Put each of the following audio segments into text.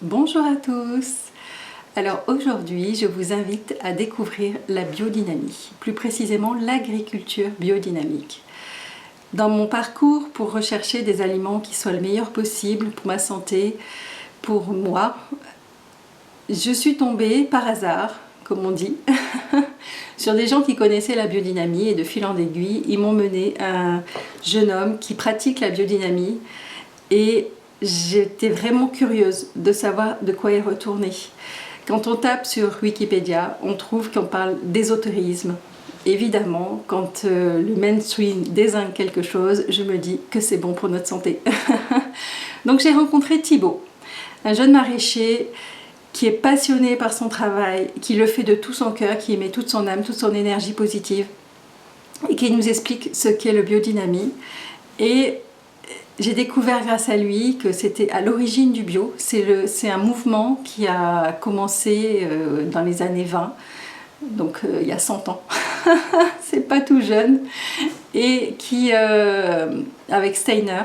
Bonjour à tous. Alors aujourd'hui, je vous invite à découvrir la biodynamie, plus précisément l'agriculture biodynamique. Dans mon parcours pour rechercher des aliments qui soient le meilleur possible pour ma santé, pour moi, je suis tombée par hasard, comme on dit, sur des gens qui connaissaient la biodynamie et de fil en aiguille, ils m'ont mené à un jeune homme qui pratique la biodynamie et j'étais vraiment curieuse de savoir de quoi il retournait. Quand on tape sur Wikipédia, on trouve qu'on parle d'ésotérisme. Évidemment, quand le mainstream désigne quelque chose, je me dis que c'est bon pour notre santé. Donc j'ai rencontré Thibaut, un jeune maraîcher qui est passionné par son travail, qui le fait de tout son cœur, qui y met toute son âme, toute son énergie positive, et qui nous explique ce qu'est le biodynamie. Et j'ai découvert grâce à lui que c'était à l'origine du bio. C'est un mouvement qui a commencé dans les années 20, donc il y a 100 ans. C'est pas tout jeune. Et qui, avec Steiner,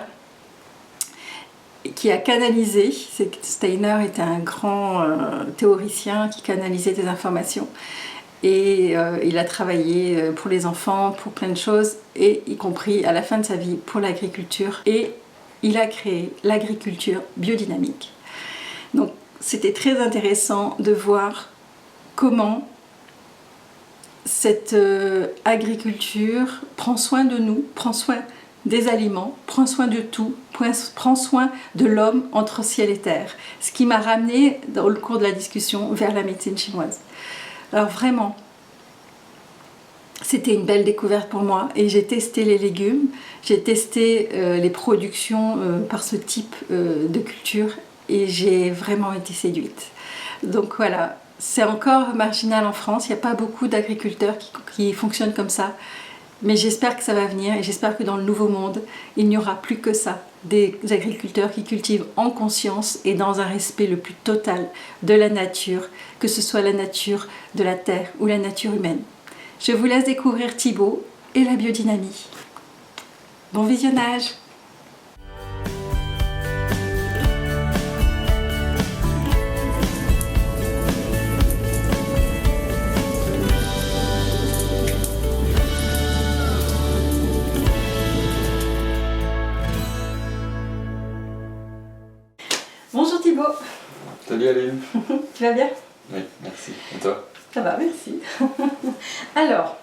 qui a canalisé, Steiner était un grand théoricien qui canalisait des informations. Et il a travaillé pour les enfants, pour plein de choses, et y compris à la fin de sa vie pour l'agriculture. Et il a créé l'agriculture biodynamique. Donc c'était très intéressant de voir comment cette agriculture prend soin de nous, prend soin des aliments, prend soin de tout, prend soin de l'homme entre ciel et terre. Ce qui m'a ramené dans le cours de la discussion vers la médecine chinoise. Alors vraiment, c'était une belle découverte pour moi et j'ai testé les légumes, j'ai testé les productions par ce type de culture et j'ai vraiment été séduite. Donc voilà, c'est encore marginal en France, il n'y a pas beaucoup d'agriculteurs qui fonctionnent comme ça, mais j'espère que ça va venir et j'espère que dans le nouveau monde, il n'y aura plus que ça, des agriculteurs qui cultivent en conscience et dans un respect le plus total de la nature, que ce soit la nature de la terre ou la nature humaine. Je vous laisse découvrir Thibaut et la biodynamie. Bon visionnage! Bonjour Thibaut! Salut Aline! Tu vas bien? Oui, merci. Et toi? Ça va, merci. Alors,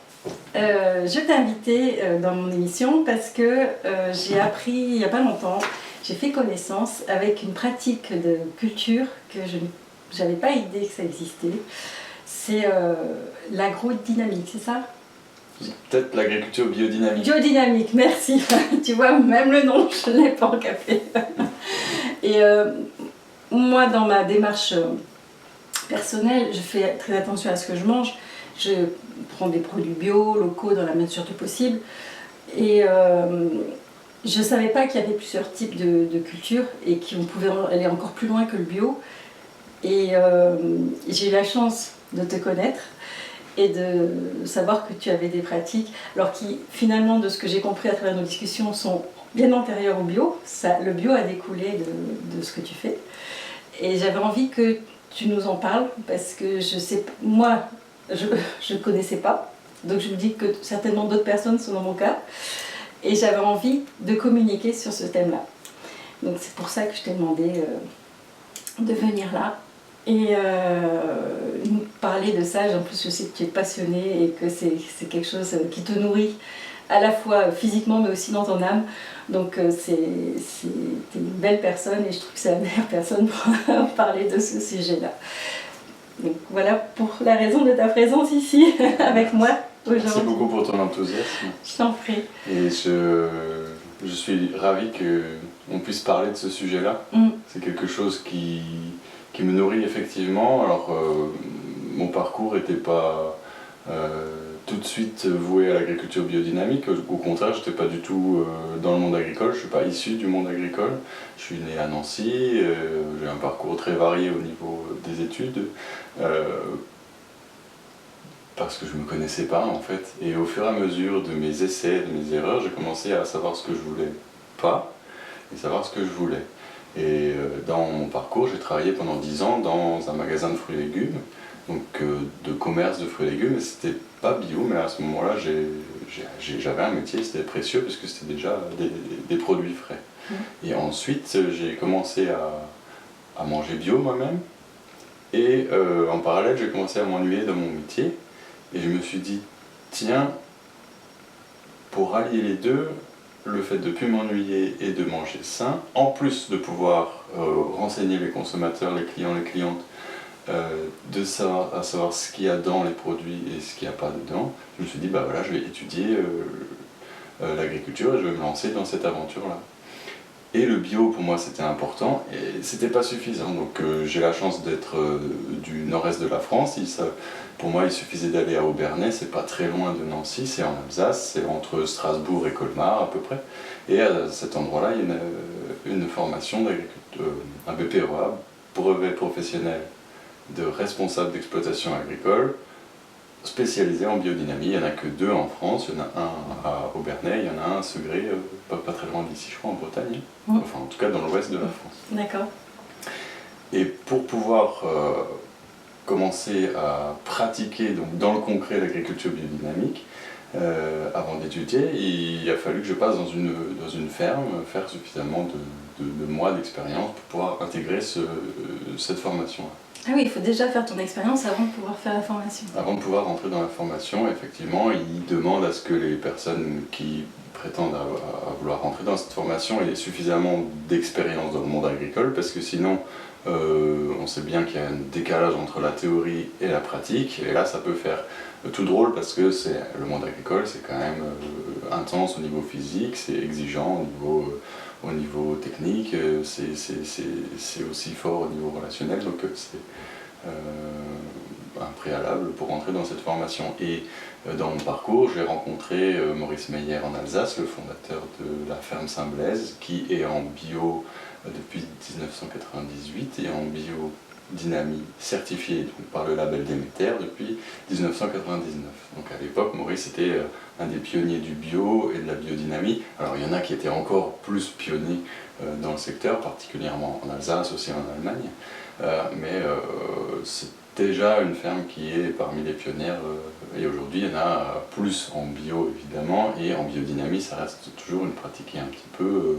je t'ai invité dans mon émission parce que j'ai appris il n'y a pas longtemps, j'ai fait connaissance avec une pratique de culture que je n'avais pas idée que ça existait. C'est l'agrodynamique, c'est ça? Peut-être l'agriculture biodynamique. Biodynamique, merci. Tu vois, même le nom, je ne l'ai pas en café. Et moi, dans ma démarche personnelle, je fais très attention à ce que je mange. Je prends des produits bio, locaux, dans la mesure du possible. Et je ne savais pas qu'il y avait plusieurs types de cultures et qu'on pouvait aller encore plus loin que le bio. Et j'ai eu la chance de te connaître et de savoir que tu avais des pratiques, alors qui, finalement, de ce que j'ai compris à travers nos discussions, sont bien antérieures au bio. Le bio a découlé de ce que tu fais. Et j'avais envie que tu nous en parles, parce que je sais, moi, je ne connaissais pas, donc je me dis que certainement d'autres personnes sont dans mon cas, et j'avais envie de communiquer sur ce thème-là. Donc c'est pour ça que je t'ai demandé de venir là, et nous parler de ça. En plus je sais que tu es passionnée, et que c'est quelque chose qui te nourrit, à la fois physiquement mais aussi dans ton âme. Donc t'es une belle personne et je trouve que c'est la meilleure personne pour parler de ce sujet-là. Donc voilà pour la raison de ta présence ici avec moi aujourd'hui. Merci beaucoup pour ton enthousiasme. Je t'en prie. Et je suis ravi qu'on puisse parler de ce sujet-là. C'est quelque chose qui me nourrit effectivement. Alors mon parcours n'était pas tout de suite voué à l'agriculture biodynamique. Au contraire, je n'étais pas du tout dans le monde agricole, je ne suis pas issu du monde agricole. Je suis né à Nancy, j'ai un parcours très varié au niveau des études, parce que je ne me connaissais pas en fait. Et au fur et à mesure de mes essais, de mes erreurs, j'ai commencé à savoir ce que je voulais pas et savoir ce que je voulais. Et dans mon parcours, j'ai travaillé pendant 10 ans dans un magasin de fruits et légumes, donc de commerce de fruits et légumes, et c'était pas bio, mais à ce moment-là, j'avais un métier, c'était précieux parce que c'était déjà des produits frais. Et ensuite, j'ai commencé à manger bio moi-même, et en parallèle, j'ai commencé à m'ennuyer dans mon métier, et je me suis dit, tiens, pour allier les deux, le fait de ne plus m'ennuyer et de manger sain, en plus de pouvoir renseigner les consommateurs, les clients, les clientes, de savoir ce qu'il y a dans les produits et ce qu'il n'y a pas dedans, je me suis dit, bah voilà, je vais étudier l'agriculture et je vais me lancer dans cette aventure-là. Et le bio, pour moi, c'était important et c'était pas suffisant. Donc j'ai la chance d'être du nord-est de la France. Pour moi, il suffisait d'aller à Obernai, c'est pas très loin de Nancy, c'est en Alsace, c'est entre Strasbourg et Colmar à peu près. Et à cet endroit-là, il y a une formation d'agriculteur, un BPROA, brevet professionnel de responsable d'exploitation agricole, spécialisé en biodynamie. Il n'y en a que 2 en France, il y en a un à Obernai, il y en a un à Segré, pas très loin d'ici, je crois, en Bretagne. Enfin, en tout cas, dans l'ouest de la France. D'accord. Et pour pouvoir commencer à pratiquer donc, dans le concret l'agriculture biodynamique, avant d'étudier, il a fallu que je passe dans une ferme, faire suffisamment de mois d'expérience pour pouvoir intégrer cette formation-là. Ah oui, il faut déjà faire ton expérience avant de pouvoir faire la formation. Avant de pouvoir rentrer dans la formation, effectivement, il demande à ce que les personnes qui prétendent à vouloir rentrer dans cette formation aient suffisamment d'expérience dans le monde agricole, parce que sinon, on sait bien qu'il y a un décalage entre la théorie et la pratique, et là ça peut faire tout drôle parce que le monde agricole, c'est quand même intense au niveau physique, c'est exigeant au niveau technique, c'est aussi fort au niveau relationnel, donc c'est un préalable pour entrer dans cette formation. Et dans mon parcours, j'ai rencontré Maurice Meyer en Alsace, le fondateur de la ferme Saint-Blaise, qui est en bio depuis 1998 et en biodynamie certifiée donc par le label Déméter depuis 1999. Donc à l'époque, Maurice était un des pionniers du bio et de la biodynamie. Alors il y en a qui étaient encore plus pionniers dans le secteur, particulièrement en Alsace, aussi en Allemagne, mais c'est déjà une ferme qui est parmi les pionnières, et aujourd'hui il y en a plus en bio évidemment, et en biodynamie ça reste toujours une pratique qui est un petit peu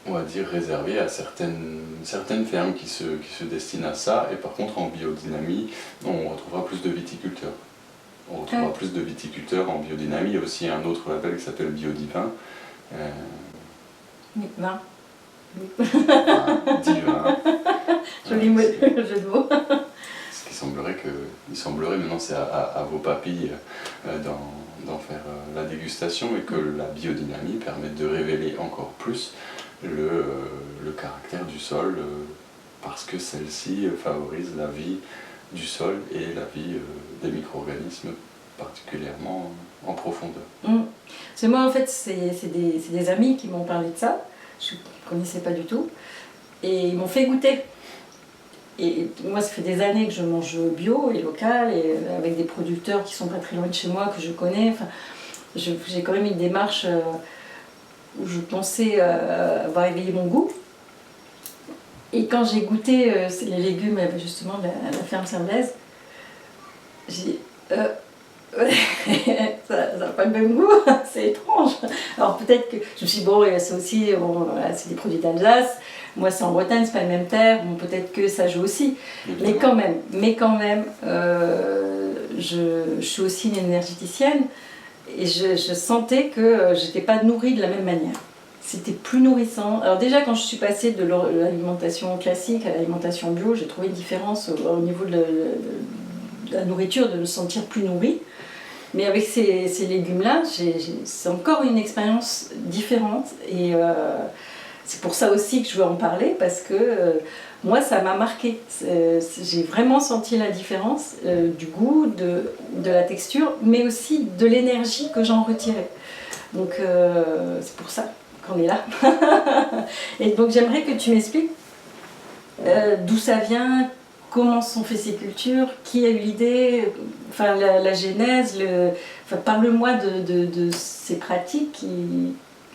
on va dire réservée à certaines fermes qui se destinent à ça, et par contre en biodynamie on retrouvera plus de viticulteurs. On retrouvera plus de viticulteurs en biodynamie. Il y a aussi un autre label qui s'appelle Biodivin. Divin. Divin. Joli jeu de mots. Ce qui semblerait, maintenant c'est à vos papilles d'en faire la dégustation, et que la biodynamie permet de révéler encore plus le caractère du sol, parce que celle-ci favorise la vie du sol et la vie des micro-organismes, particulièrement en profondeur. C'est moi en fait, c'est des amis qui m'ont parlé de ça, je ne connaissais pas du tout, et ils m'ont fait goûter. Et moi ça fait des années que je mange bio et local, et avec des producteurs qui sont pas très loin de chez moi, que je connais. Enfin, j'ai quand même une démarche où je pensais avoir éveillé mon goût. Et quand j'ai goûté les légumes justement de la ferme Saint-Blaise, j'ai dit ça n'a pas le même goût, c'est étrange. Alors peut-être que je me suis dit, bon, c'est aussi, voilà, c'est des produits d'Alsace, moi c'est en Bretagne, c'est pas les mêmes terres, bon, peut-être que ça joue aussi. Mais quand même, je suis aussi une énergéticienne, et je sentais que j'étais pas nourrie de la même manière. C'était plus nourrissant. Alors déjà, quand je suis passée de l'alimentation classique à l'alimentation bio, j'ai trouvé une différence au niveau de la nourriture, de me sentir plus nourrie. Mais avec ces légumes-là, c'est encore une expérience différente. Et c'est pour ça aussi que je veux en parler, parce que moi, ça m'a marqué. J'ai vraiment senti la différence du goût, de la texture, mais aussi de l'énergie que j'en retirais. Donc c'est pour ça qu'on est là. Et donc j'aimerais que tu m'expliques d'où ça vient, comment sont faites ces cultures, qui a eu l'idée, enfin la genèse, enfin, parle-moi de ces pratiques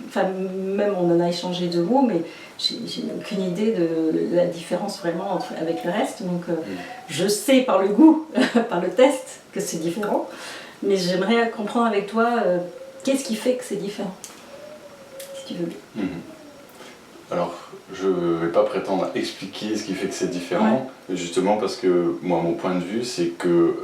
Enfin, même on en a échangé 2 mots, mais j'ai aucune idée de la différence vraiment avec le reste. Donc je sais par le goût, par le test, que c'est différent. Mais j'aimerais comprendre avec toi qu'est-ce qui fait que c'est différent, si tu veux bien. Alors, je ne vais pas prétendre à expliquer ce qui fait que c'est différent, justement parce que moi, mon point de vue, c'est que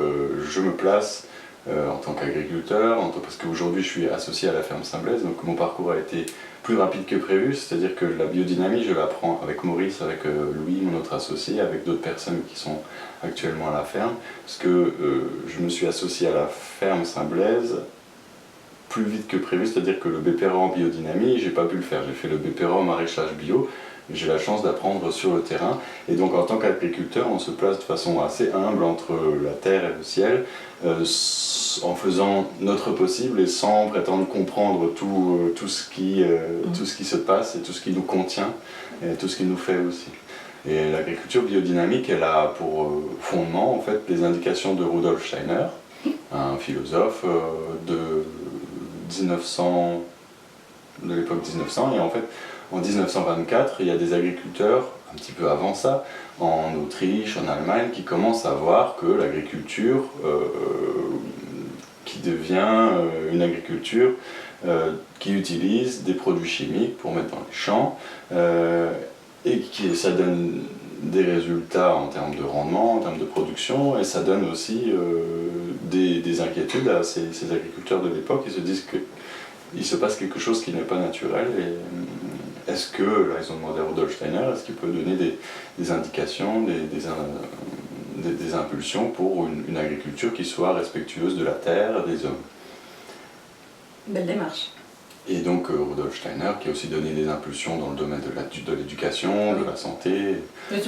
je me place en tant qu'agriculteur, parce qu'aujourd'hui je suis associé à la ferme Saint-Blaise, donc mon parcours a été plus rapide que prévu, c'est-à-dire que la biodynamie, je l'apprends avec Maurice, avec Louis, mon autre associé, avec d'autres personnes qui sont actuellement à la ferme, parce que je me suis associé à la ferme Saint-Blaise plus vite que prévu, c'est-à-dire que le BPRO en biodynamie, j'ai pas pu le faire. J'ai fait le BPRO en maraîchage bio, j'ai la chance d'apprendre sur le terrain. Et donc en tant qu'agriculteur, on se place de façon assez humble entre la terre et le ciel, en faisant notre possible et sans prétendre comprendre tout ce qui se passe et tout ce qui nous contient et tout ce qui nous fait aussi. Et l'agriculture biodynamique, elle a pour fondement en fait les indications de Rudolf Steiner, un philosophe de l'époque 1900, et en fait en 1924 il y a des agriculteurs un petit peu avant ça en Autriche, en Allemagne, qui commencent à voir que l'agriculture qui devient une agriculture qui utilise des produits chimiques pour mettre dans les champs et ça donne des résultats en termes de rendement, en termes de production, et ça donne aussi des inquiétudes à ces agriculteurs de l'époque. Ils se disent qu'il se passe quelque chose qui n'est pas naturel, et est-ce que, là ils ont demandé à Rudolf Steiner, est-ce qu'il peut donner des indications, des impulsions pour une agriculture qui soit respectueuse de la terre, des hommes. Belle démarche. Et donc Rudolf Steiner qui a aussi donné des impulsions dans le domaine de l'éducation, de la santé.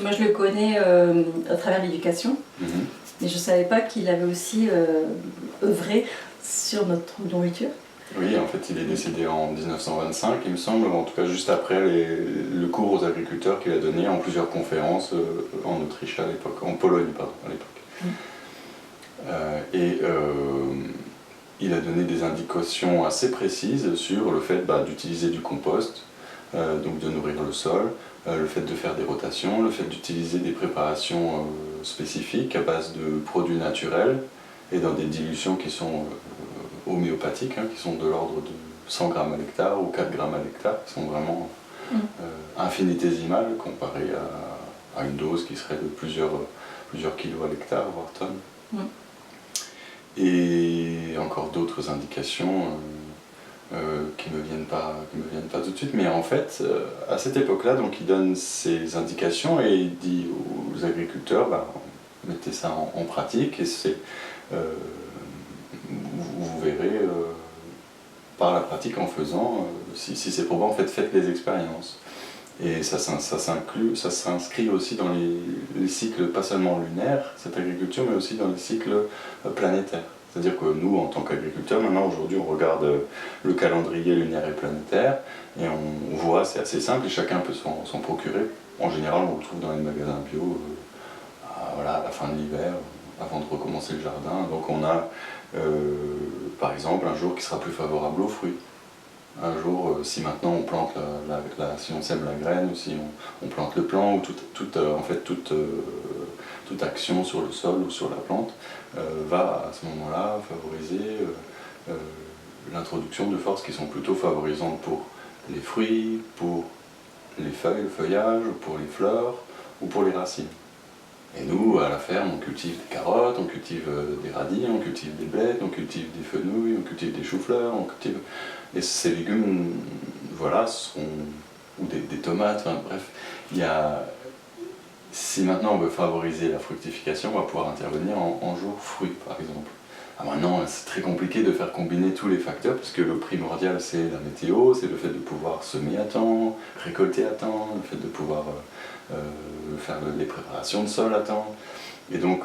Moi je le connais à travers l'éducation, mais je ne savais pas qu'il avait aussi œuvré sur notre nourriture. Oui, en fait il est décédé en 1925 il me semble, en tout cas juste après le cours aux agriculteurs qu'il a donné en plusieurs conférences en Autriche à l'époque, en Pologne pardon, à l'époque. Il a donné des indications assez précises sur le fait d'utiliser du compost, donc de nourrir le sol, le fait de faire des rotations, le fait d'utiliser des préparations spécifiques à base de produits naturels et dans des dilutions qui sont homéopathiques, qui sont de l'ordre de 100 grammes à l'hectare ou 4 grammes à l'hectare, qui sont vraiment infinitésimales comparées à une dose qui serait de plusieurs kilos à l'hectare, voire tonnes. Et encore d'autres indications qui me viennent pas tout de suite, mais en fait à cette époque-là, donc il donne ces indications et il dit aux agriculteurs mettez ça en pratique et vous verrez par la pratique en faisant si c'est probant, en fait faites les expériences. Et ça s'inscrit aussi dans les cycles, pas seulement lunaires, cette agriculture, mais aussi dans les cycles planétaires. C'est-à-dire que nous, en tant qu'agriculteurs, maintenant, aujourd'hui, on regarde le calendrier lunaire et planétaire, et on voit, c'est assez simple, et chacun peut s'en procurer. En général, on le trouve dans les magasins bio, à la fin de l'hiver, avant de recommencer le jardin. Donc on a, par exemple, un jour qui sera plus favorable aux fruits. Un jour, si maintenant on plante si on sème la graine, ou si on plante le plant, ou toute action sur le sol ou sur la plante va à ce moment-là favoriser l'introduction de forces qui sont plutôt favorisantes pour les fruits, pour les feuilles, le feuillage, pour les fleurs ou pour les racines. Et nous, à la ferme, on cultive des carottes, on cultive des radis, on cultive des blettes, on cultive des fenouils, on cultive des choux-fleurs, et ces légumes, ou des tomates, bref, si maintenant on veut favoriser la fructification, on va pouvoir intervenir en jour fruits, par exemple. Maintenant, c'est très compliqué de faire combiner tous les facteurs, parce que le primordial, c'est la météo, c'est le fait de pouvoir semer à temps, récolter à temps, le fait de pouvoir faire les préparations de sol à temps. Et donc,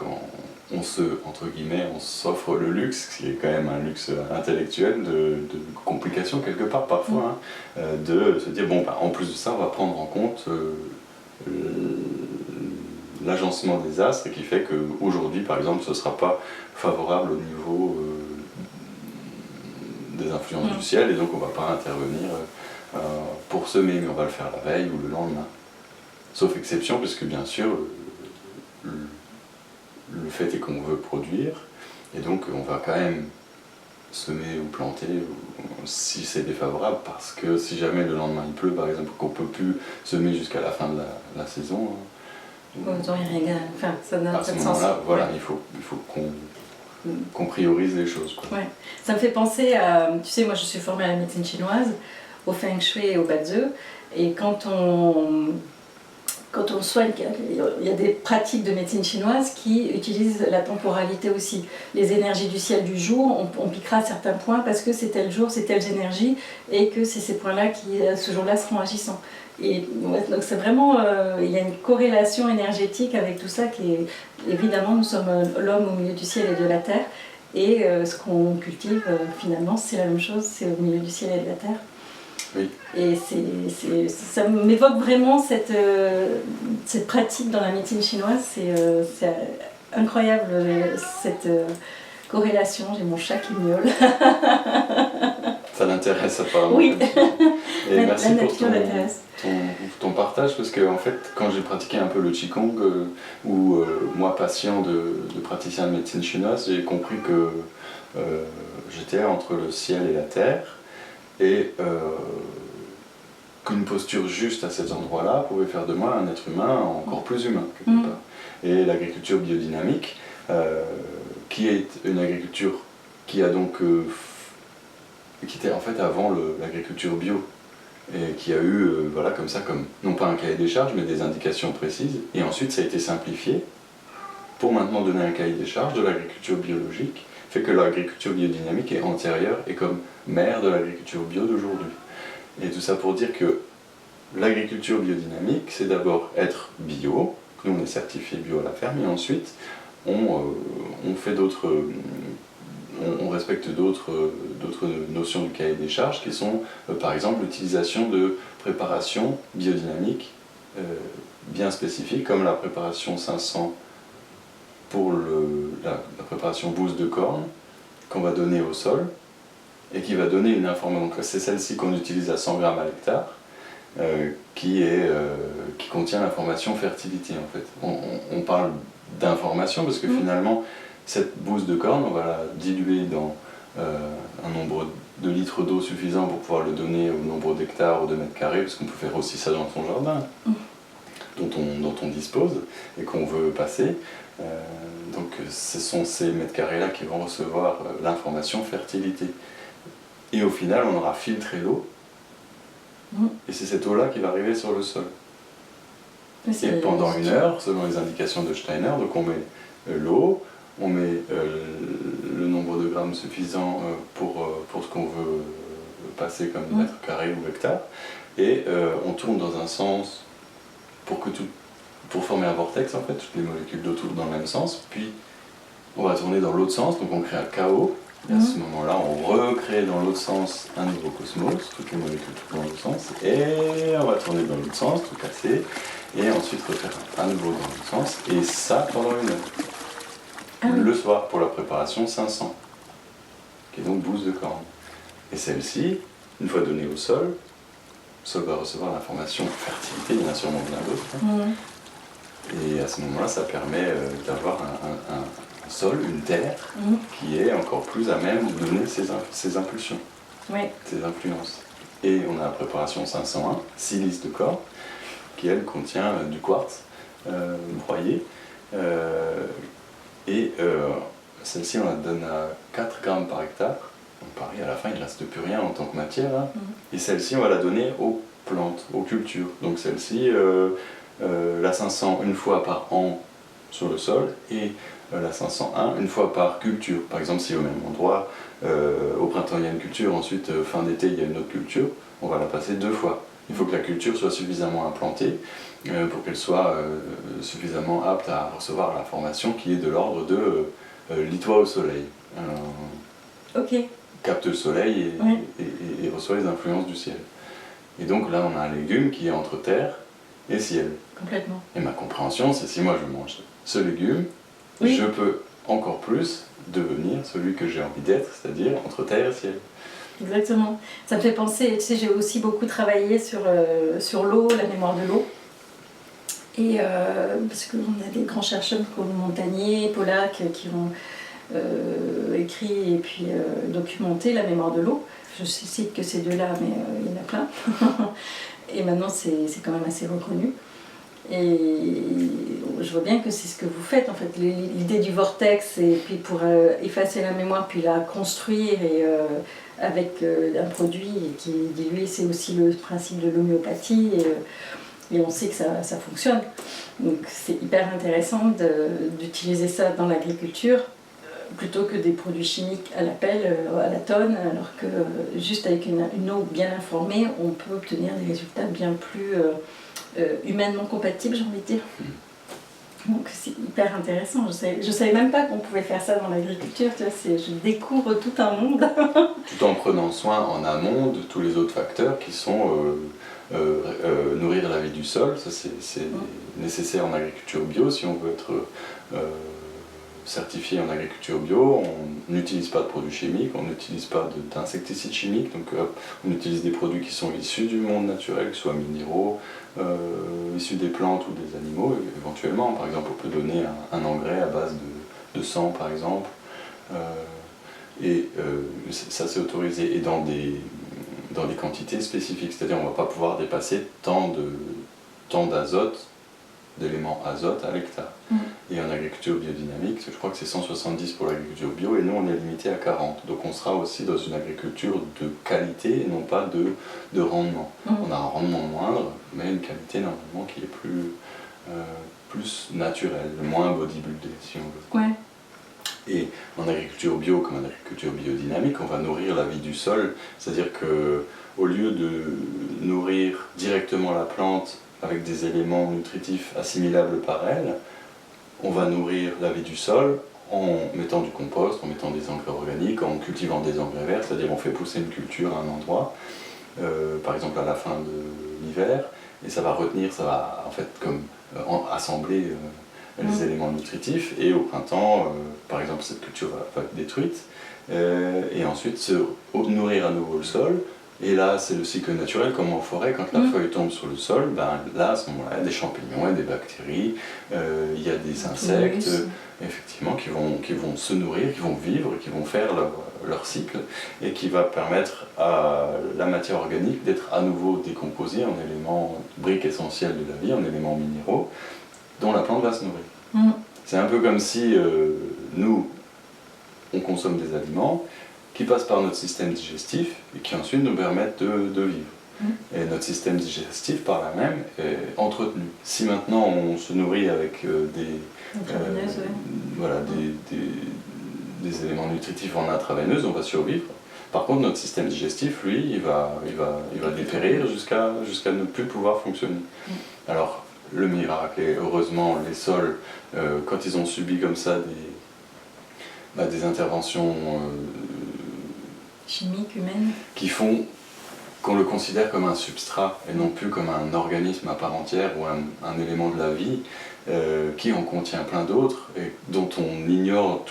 on s'offre le luxe, qui est quand même un luxe intellectuel, de complications quelque part parfois, de se dire, en plus de ça, on va prendre en compte l'agencement des astres qui fait qu'aujourd'hui, par exemple, ce ne sera pas favorable au niveau des influences du ciel, et donc on ne va pas intervenir pour semer, mais on va le faire la veille ou le lendemain. Sauf exception, parce que bien sûr, le fait est qu'on veut produire, et donc on va quand même semer ou planter si c'est défavorable, parce que si jamais le lendemain il pleut, par exemple, qu'on ne peut plus semer jusqu'à la fin de la saison, enfin, ça n'a à pas ce de sens. moment-là, voilà, il faut qu'on priorise les choses, quoi. Ouais. Ça me fait penser à, tu sais, moi je suis formée à la médecine chinoise, au feng shui et au bazhe, et quand on soigne, il y a des pratiques de médecine chinoise qui utilisent la temporalité aussi. Les énergies du ciel du jour, on piquera certains points parce que c'est tel jour, c'est telles énergies, et que c'est ces points-là qui, ce jour-là, seront agissants. Et donc c'est vraiment, il y a une corrélation énergétique avec tout ça qui est, évidemment, nous sommes l'homme au milieu du ciel et de la terre, et ce qu'on cultive, finalement, c'est la même chose, c'est au milieu du ciel et de la terre. Oui. Et ça m'évoque vraiment cette pratique dans la médecine chinoise. C'est incroyable cette corrélation. J'ai mon chat qui miaule. Ça l'intéresse apparemment. Oui, et merci la pour nature l'intéresse. ton partage, parce que en fait, quand j'ai pratiqué un peu le Qigong, ou moi patient de praticien de médecine chinoise, j'ai compris que j'étais entre le ciel et la terre, et qu'une posture juste à ces endroits-là pouvait faire de moi un être humain encore plus humain, quelque part. Et l'agriculture biodynamique, qui est une agriculture qui a donc qui était en fait avant l'agriculture bio, et qui a eu, voilà, comme ça, comme non pas un cahier des charges, mais des indications précises, et ensuite ça a été simplifié pour maintenant donner un cahier des charges de l'agriculture biologique, fait que l'agriculture biodynamique est antérieure et comme mère de l'agriculture bio d'aujourd'hui. Et tout ça pour dire que l'agriculture biodynamique, c'est d'abord être bio, nous on est certifié bio à la ferme, et ensuite on fait d'autres, on respecte d'autres notions du cahier des charges qui sont par exemple l'utilisation de préparations biodynamiques bien spécifiques, comme la préparation 500 pour la préparation bouse de corne qu'on va donner au sol et qui va donner une information. Donc c'est celle-ci qu'on utilise à 100 grammes à l'hectare, qui contient l'information fertilité en fait. On parle d'information parce que finalement cette bouse de corne, on va la diluer dans un nombre de litres d'eau suffisant pour pouvoir le donner au nombre d'hectares ou de mètres carrés, parce qu'on peut faire aussi ça dans son jardin, dont on dispose et qu'on veut passer. Donc ce sont ces mètres carrés-là qui vont recevoir l'information fertilité. Et au final, on aura filtré l'eau, et c'est cette eau-là qui va arriver sur le sol. Et pendant 1 heure, selon les indications de Steiner, donc on met l'eau, on met le nombre de grammes suffisant pour ce qu'on veut passer comme mètre carré ou hectare, et on tourne dans un sens pour former un vortex en fait, toutes les molécules d'eau tournent dans le même sens, puis on va tourner dans l'autre sens, donc on crée un chaos, et à ce moment-là on recrée dans l'autre sens un nouveau cosmos, toutes les molécules tournent dans l'autre sens, et on va tourner dans l'autre sens, tout casser, et ensuite refaire à nouveau dans l'autre sens, et ça pendant 1 heure. Le soir pour la préparation 500, qui est donc bouse de corne. Et celle-ci, une fois donnée au sol, le sol va recevoir l'information fertilité, il y en a sûrement bien d'autres. Et à ce moment-là, ça permet d'avoir un sol, une terre, qui est encore plus à même de donner ses impulsions, ses influences. Et on a la préparation 501, silice de corne, qui elle contient du quartz broyé. Et celle-ci, on la donne à 4 grammes par hectare. Donc pareil, à la fin, il ne reste plus rien en tant que matière. Hein. Et celle-ci, on va la donner aux plantes, aux cultures. Donc celle-ci, la 500 une fois par an sur le sol, et la 501 une fois par culture. Par exemple, si au même endroit, au printemps, il y a une culture, ensuite, fin d'été, il y a une autre culture, on va la passer 2 fois. Il faut que la culture soit suffisamment implantée pour qu'elle soit suffisamment apte à recevoir l'information qui est de l'ordre de lis-toi au soleil. Capte le soleil et reçoit les influences du ciel. Et donc là, on a un légume qui est entre terre et ciel. Complètement. Et ma compréhension, c'est si moi je mange ce légume, je peux encore plus devenir celui que j'ai envie d'être, c'est-à-dire entre terre et ciel. exactement. Ça me fait penser, tu sais, j'ai aussi beaucoup travaillé sur l'eau, la mémoire de l'eau. Et parce qu'on a des grands chercheurs comme Montagnier, Pollack qui ont écrit et puis documenté la mémoire de l'eau. Je cite que ces deux-là, mais il y en a plein. Et maintenant, c'est quand même assez reconnu. Et je vois bien que c'est ce que vous faites, en fait, l'idée du vortex, et puis pour effacer la mémoire, puis la construire et, avec un produit qui est dilué, c'est aussi le principe de l'homéopathie. Et on sait que ça fonctionne. Donc c'est hyper intéressant d'utiliser ça dans l'agriculture plutôt que des produits chimiques à la pelle, à la tonne, alors que juste avec une eau bien informée, on peut obtenir des résultats bien plus humainement compatibles, j'ai envie de dire. Donc c'est hyper intéressant. Je savais même pas qu'on pouvait faire ça dans l'agriculture. Tu vois, je découvre tout un monde. Tout en prenant soin en amont de tous les autres facteurs qui sont nourrir la vie du sol. Ça c'est nécessaire en agriculture bio si on veut être certifié en agriculture bio. On n'utilise pas de produits chimiques, on n'utilise pas d'insecticides chimiques. Donc on utilise des produits qui sont issus du monde naturel, que ce soit minéraux, issus des plantes ou des animaux éventuellement. Par exemple, on peut donner un engrais à base de sang par exemple. Ça c'est autorisé et dans des quantités spécifiques, c'est-à-dire on ne va pas pouvoir dépasser tant d'azote, d'éléments azote à l'hectare. Et en agriculture biodynamique, je crois que c'est 170 pour l'agriculture bio et nous on est limité à 40. Donc on sera aussi dans une agriculture de qualité et non pas de rendement. On a un rendement moindre, mais une qualité normalement qui est plus naturelle, moins bodybuildée si on veut. Ouais. Et en agriculture bio comme en agriculture biodynamique, on va nourrir la vie du sol, c'est-à-dire qu'au lieu de nourrir directement la plante avec des éléments nutritifs assimilables par elle, on va nourrir la vie du sol en mettant du compost, en mettant des engrais organiques, en cultivant des engrais verts, c'est-à-dire on fait pousser une culture à un endroit, par exemple à la fin de l'hiver, et ça va retenir, ça va en fait comme assembler les éléments nutritifs, et au printemps, par exemple, cette culture va être détruite, et ensuite se nourrir à nouveau le sol. Et là, c'est le cycle naturel, comme en forêt, quand la feuille tombe sur le sol, ben, là, à ce moment-là, il y a des champignons, il y a des bactéries, il y a des insectes, effectivement, qui vont se nourrir, qui vont vivre, qui vont faire leur cycle, et qui va permettre à la matière organique d'être à nouveau décomposée en éléments, briques essentielles de la vie, en éléments minéraux, dont la plante va se nourrir. C'est un peu comme si nous, on consomme des aliments qui passent par notre système digestif et qui ensuite nous permettent de vivre. Et notre système digestif, par là même, est entretenu. Si maintenant on se nourrit avec des éléments nutritifs en intraveineuse, on va survivre. Par contre, notre système digestif, lui, il va dépérir jusqu'à ne plus pouvoir fonctionner. Alors, le miracle, et heureusement, les sols, quand ils ont subi comme ça des interventions chimiques, humaines, qui font qu'on le considère comme un substrat et non plus comme un organisme à part entière ou un élément de la vie qui en contient plein d'autres et dont on ignore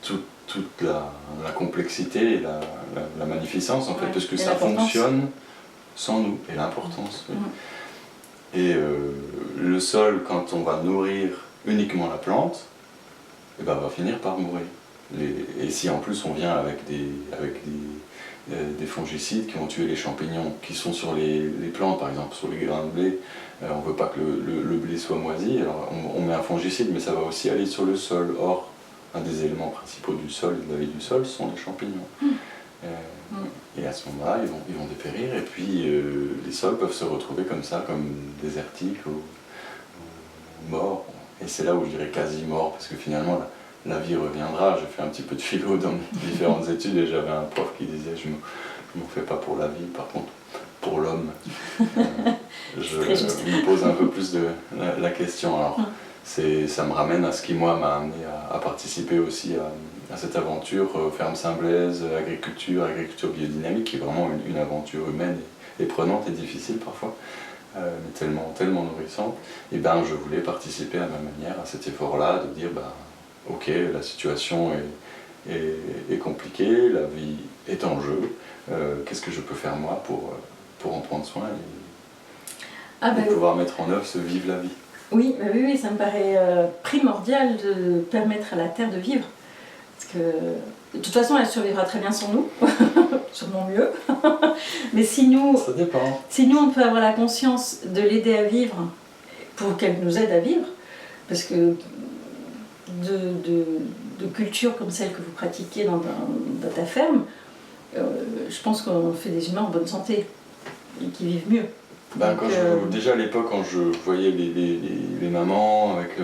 toute la complexité et la magnificence en fait, parce que ça fonctionne sans nous, et l'importance. Et le sol, quand on va nourrir uniquement la plante, eh ben, va finir par mourir. Et si en plus on vient avec des fongicides qui vont tuer les champignons qui sont sur les plantes, par exemple sur les grains de blé, on ne veut pas que le blé soit moisi, alors on met un fongicide, mais ça va aussi aller sur le sol. Or, un des éléments principaux du sol et de la vie du sol sont les champignons. Et à ce moment-là, ils vont dépérir, et puis les sols peuvent se retrouver comme ça, comme désertiques ou morts. Et c'est là où je dirais quasi morts, parce que finalement, la vie reviendra. J'ai fait un petit peu de philo dans mes différentes études, et j'avais un prof qui disait je m'en fais pas pour la vie, par contre, pour l'homme. Je me pose un peu plus la question. Alors, ça me ramène à ce qui, moi, m'a amené à participer aussi à cette aventure Ferme Saint-Blaise, agriculture biodynamique, qui est vraiment une aventure humaine et prenante et difficile parfois, mais tellement nourrissante. Et ben, je voulais participer à ma manière à cet effort-là, de dire ok, la situation est compliquée, la vie est en jeu. Qu'est-ce que je peux faire moi pour en prendre soin et pouvoir mettre en œuvre ce vivre la vie. Oui, oui, ça me paraît primordial de permettre à la Terre de vivre. Parce que de toute façon, elle survivra très bien sans nous, sûrement mieux. Mais si nous, ça dépend. Si nous, on peut avoir la conscience de l'aider à vivre, pour qu'elle nous aide à vivre, parce que de culture comme celle que vous pratiquez dans ta ferme, je pense qu'on fait des humains en bonne santé et qui vivent mieux. Déjà à l'époque, quand je voyais les mamans avec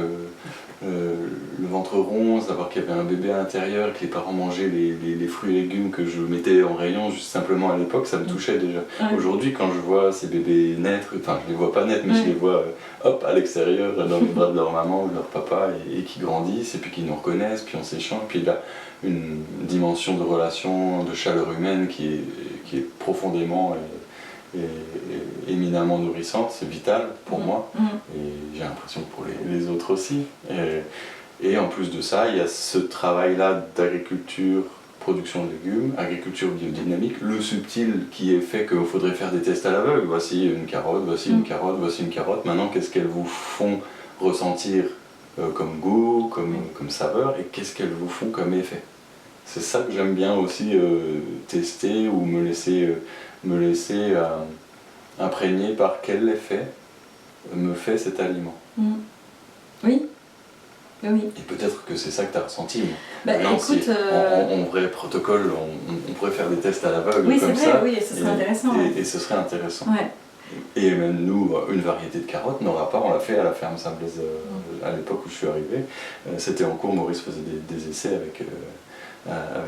le ventre rond, savoir qu'il y avait un bébé à l'intérieur, que les parents mangeaient les fruits et légumes que je mettais en rayon juste simplement à l'époque, ça me touchait déjà. Ouais. Aujourd'hui, quand je vois ces bébés naître, enfin je les vois pas naître, mais je les vois à l'extérieur, dans les bras de leur maman ou de leur papa, et qui grandissent, et puis qui nous reconnaissent, puis on s'échange, puis il y a une dimension de relation, de chaleur humaine qui est profondément et éminemment nourrissante, c'est vital pour moi, et j'ai l'impression que pour les autres aussi. Et en plus de ça, il y a ce travail-là d'agriculture, production de légumes, agriculture biodynamique, le subtil qui est fait qu'il faudrait faire des tests à l'aveugle. Voici une carotte, voici une carotte, voici une carotte. Maintenant, qu'est-ce qu'elles vous font ressentir comme goût, comme saveur, et qu'est-ce qu'elles vous font comme effet? C'est ça que j'aime bien aussi tester ou me laisser imprégner par quel effet me fait cet aliment. Oui. Oui. Et peut-être que c'est ça que tu as ressenti. Écoute, en vrai protocole, on pourrait faire des tests à l'aveugle comme ça. Oui, ce serait intéressant. Et ce serait intéressant. Ouais. Et même nous, une variété de carottes n'aura pas, on l'a fait à la ferme Saint-Blaise à l'époque où je suis arrivé. C'était en cours, Maurice faisait des essais avec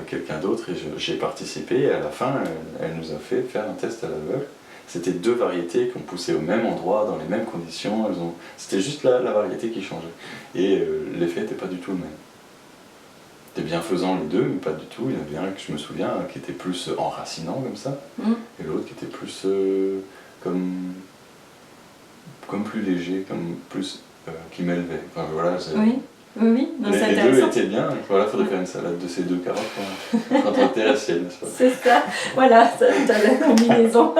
quelqu'un d'autre et j'ai participé, et à la fin elle nous a fait faire un test à l'aveugle. C'était 2 variétés qu'on poussait au même endroit, dans les mêmes conditions, c'était juste la variété qui changeait. Et l'effet n'était pas du tout le même. C'était bienfaisant les deux, mais pas du tout. Il y en avait un que je me souviens qui était plus enracinant comme ça, et l'autre qui était plus comme plus léger, comme plus qui m'élevait. Enfin voilà, Oui, non, les deux étaient bien, voilà, il faudrait faire une salade de ces 2 carottes quand on intéressait, n'est-ce pas? C'est ça, voilà, tu as la combinaison.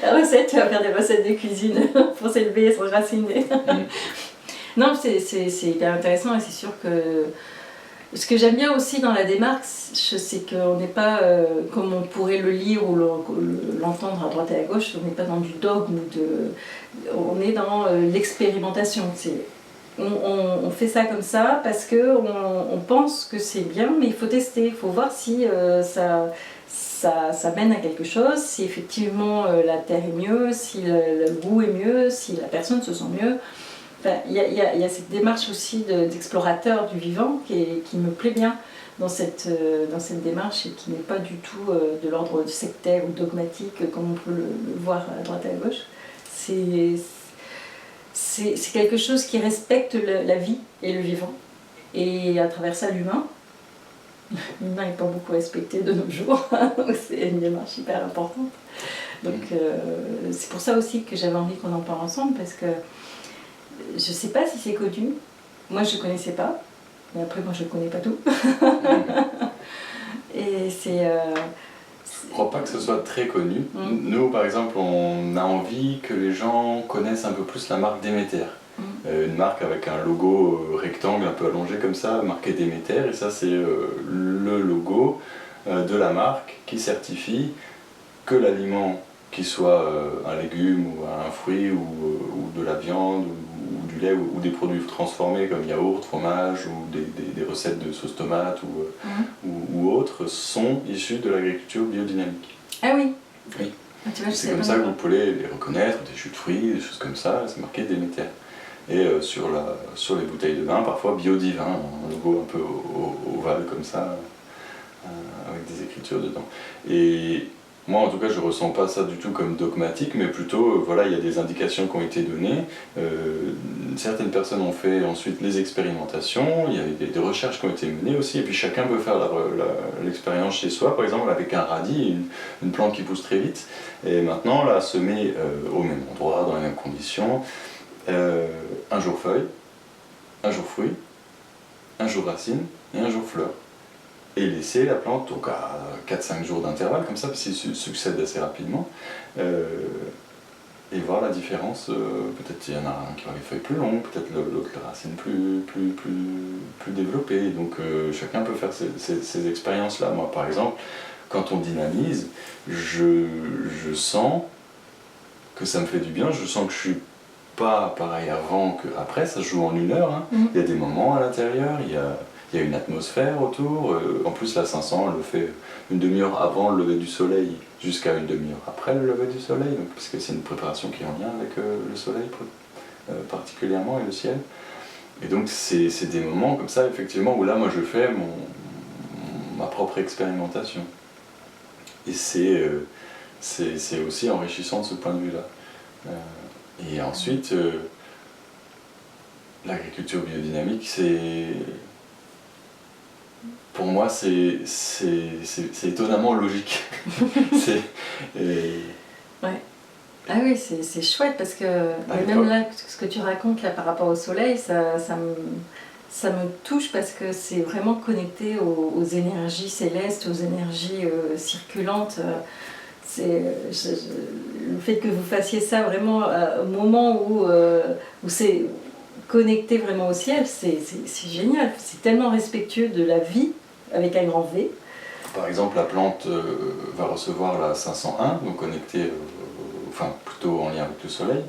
La recette, tu vas faire des recettes de cuisine pour s'élever et se raciner. Non, c'est hyper intéressant, et c'est sûr que ce que j'aime bien aussi dans la démarche, c'est qu'on n'est pas, comme on pourrait le lire ou l'entendre à droite et à gauche, on n'est pas dans du dogme, on est dans l'expérimentation. On fait ça comme ça parce qu'on pense que c'est bien, mais il faut tester, il faut voir si ça mène à quelque chose, si effectivement la terre est mieux, si le goût est mieux, si la personne se sent mieux. Enfin, il y a cette démarche aussi d'explorateur du vivant qui me plaît bien dans cette démarche, et qui n'est pas du tout de l'ordre sectaire ou dogmatique comme on peut le voir à droite et à gauche. C'est quelque chose qui respecte la vie et le vivant, et à travers ça l'humain. L'humain n'est pas beaucoup respecté de nos jours, donc c'est une démarche hyper importante. Donc c'est pour ça aussi que j'avais envie qu'on en parle ensemble, parce que je ne sais pas si c'est connu. Moi je ne connaissais pas, mais après moi je ne connais pas tout. Et c'est... Je ne crois pas que ce soit très connu. Nous, par exemple, on a envie que les gens connaissent un peu plus la marque Déméter. Une marque avec un logo rectangle un peu allongé comme ça, marqué Déméter, et ça c'est le logo de la marque qui certifie que l'aliment, qu'il soit un légume ou un fruit ou de la viande ou du lait ou des produits transformés comme yaourt, fromage ou des recettes de sauce tomate ou autres, sont issus de l'agriculture biodynamique. Ah oui. Oui. C'est comme ça que vous pouvez les reconnaître, des jus de fruits, des choses comme ça, c'est marqué Déméter. Et sur les bouteilles de vin, parfois biodivin, un logo un peu ovale comme ça, avec des écritures dedans. Et moi en tout cas je ne ressens pas ça du tout comme dogmatique, mais plutôt voilà, il y a des indications qui ont été données, certaines personnes ont fait ensuite les expérimentations, il y a des recherches qui ont été menées aussi, et puis chacun peut faire l'expérience chez soi, par exemple avec un radis, une plante qui pousse très vite, et maintenant là semer au même endroit, dans les mêmes conditions, un jour feuille, un jour fruit, un jour racine et un jour fleur. et laisser la plante donc à 4-5 jours d'intervalle, comme ça, parce qu'il succède assez rapidement. Et voir la différence. Peut-être il y en a un qui aura les feuilles plus longues, peut-être l'autre les racines plus développées. Donc chacun peut faire ces expériences-là. Moi, par exemple, quand on dynamise, je sens que ça me fait du bien, je sens que je suis pas pareil avant qu'après, ça se joue en 1 heure. Hein. Il y a des moments à l'intérieur, il y a une atmosphère autour. En plus, la 500, elle le fait 1/2 heure avant le lever du soleil jusqu'à 1/2 heure après le lever du soleil, donc, parce que c'est une préparation qui est en lien avec le soleil particulièrement et le ciel. Et donc, c'est des moments comme ça, effectivement, où là, moi, je fais ma propre expérimentation. Et c'est aussi enrichissant de ce point de vue-là. Et ensuite, l'agriculture biodynamique, pour moi, c'est étonnamment logique. Ouais. Ah oui, c'est chouette parce que même là, ce que tu racontes là par rapport au soleil, ça me touche parce que c'est vraiment connecté aux énergies célestes, aux énergies circulantes. Le fait que vous fassiez ça vraiment au moment où c'est connecté vraiment au ciel, c'est génial. C'est tellement respectueux de la vie, avec un grand V. Par exemple, la plante va recevoir la 501, donc connectée, enfin plutôt en lien avec le soleil,